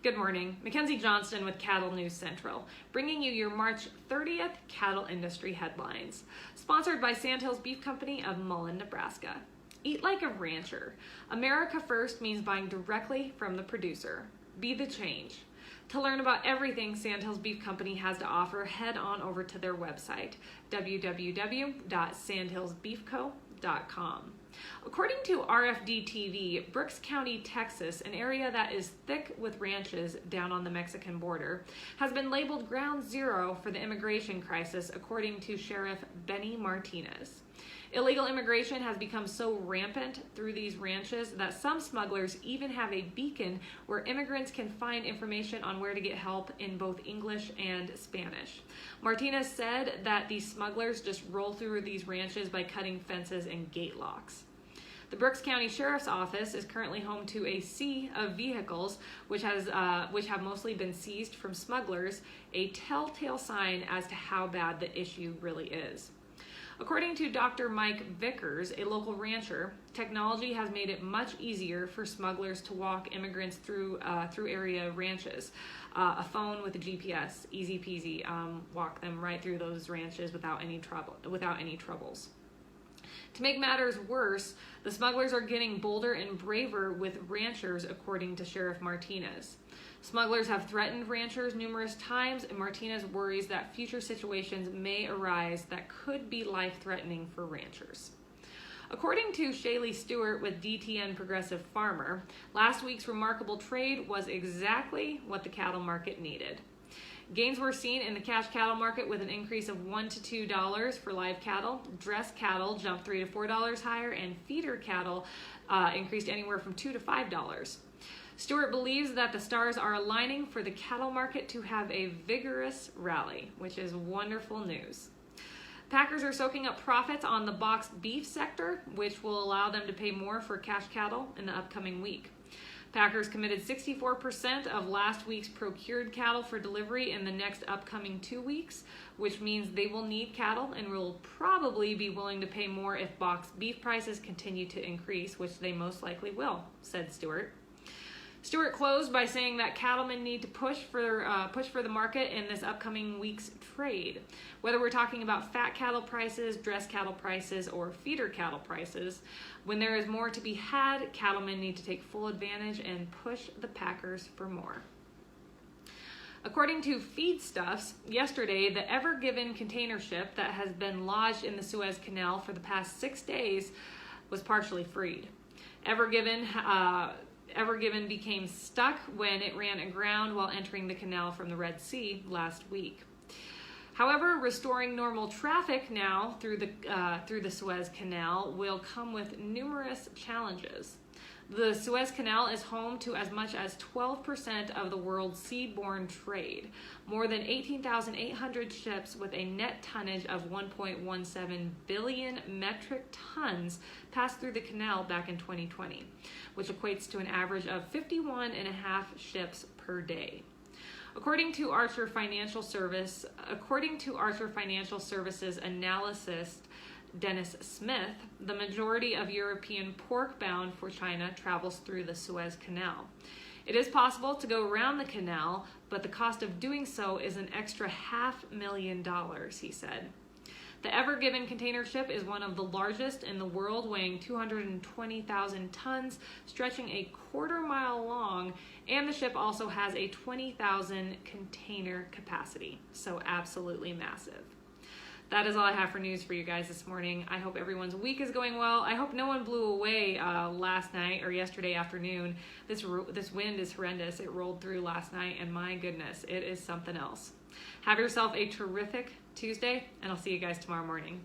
Good morning. Mackenzie Johnston with Cattle News Central, bringing you your March 30th cattle industry headlines. Sponsored by Sandhills Beef Company of Mullen, Nebraska. Eat like a rancher. America First means buying directly from the producer. Be the change. To learn about everything Sandhills Beef Company has to offer, head on over to their website, www.sandhillsbeefco.com. According to RFD TV, Brooks County, Texas, an area that is thick with ranches down on the Mexican border, has been labeled ground zero for the immigration crisis, according to Sheriff Benny Martinez. Illegal immigration has become so rampant through these ranches that some smugglers even have a beacon where immigrants can find information on where to get help in both English and Spanish. Martinez said that these smugglers just roll through these ranches by cutting fences and gate locks. The Brooks County Sheriff's Office is currently home to a sea of vehicles which have mostly been seized from smugglers, a telltale sign as to how bad the issue really is. According to Dr. Mike Vickers, a local rancher, technology has made it much easier for smugglers to walk immigrants through area ranches. A phone with a GPS, easy peasy, walk them right through those ranches without any troubles. To make matters worse, the smugglers are getting bolder and braver with ranchers, according to Sheriff Martinez. Smugglers have threatened ranchers numerous times, and Martinez worries that future situations may arise that could be life-threatening for ranchers. According to Shaylee Stewart with DTN Progressive Farmer, last week's remarkable trade was exactly what the cattle market needed. Gains were seen in the cash cattle market with an increase of $1 to $2 for live cattle. Dress cattle jumped $3 to $4 higher, and feeder cattle increased anywhere from $2 to $5. Stewart believes that the stars are aligning for the cattle market to have a vigorous rally, which is wonderful news. Packers are soaking up profits on the boxed beef sector, which will allow them to pay more for cash cattle in the upcoming week. Packers committed 64% of last week's procured cattle for delivery in the next upcoming 2 weeks, which means they will need cattle and will probably be willing to pay more if boxed beef prices continue to increase, which they most likely will, said Stewart. Stewart closed by saying that cattlemen need to push for the market in this upcoming week's trade. Whether we're talking about fat cattle prices, dress cattle prices, or feeder cattle prices, when there is more to be had, cattlemen need to take full advantage and push the packers for more. According to Feedstuffs, yesterday the Ever Given container ship that has been lodged in the Suez Canal for the past 6 days was partially freed. Ever Given became stuck when it ran aground while entering the canal from the Red Sea last week. However, restoring normal traffic now through the Suez Canal will come with numerous challenges. The Suez Canal is home to as much as 12% of the world's seaborne trade. More than 18,800 ships with a net tonnage of 1.17 billion metric tons passed through the canal back in 2020, which equates to an average of 51 and a half ships per day. According to Archer Financial Services analyst Dennis Smith, the majority of European pork bound for China travels through the Suez Canal. It is possible to go around the canal, but the cost of doing so is an extra $500,000, he said. The Ever Given container ship is one of the largest in the world, weighing 220,000 tons, stretching a quarter-mile long, and the ship also has a 20,000 container capacity, so absolutely massive. That is all I have for news for you guys this morning. I hope everyone's week is going well. I hope no one blew away last night or yesterday afternoon. This wind is horrendous. It rolled through last night, and my goodness, it is something else. Have yourself a terrific Tuesday, and I'll see you guys tomorrow morning.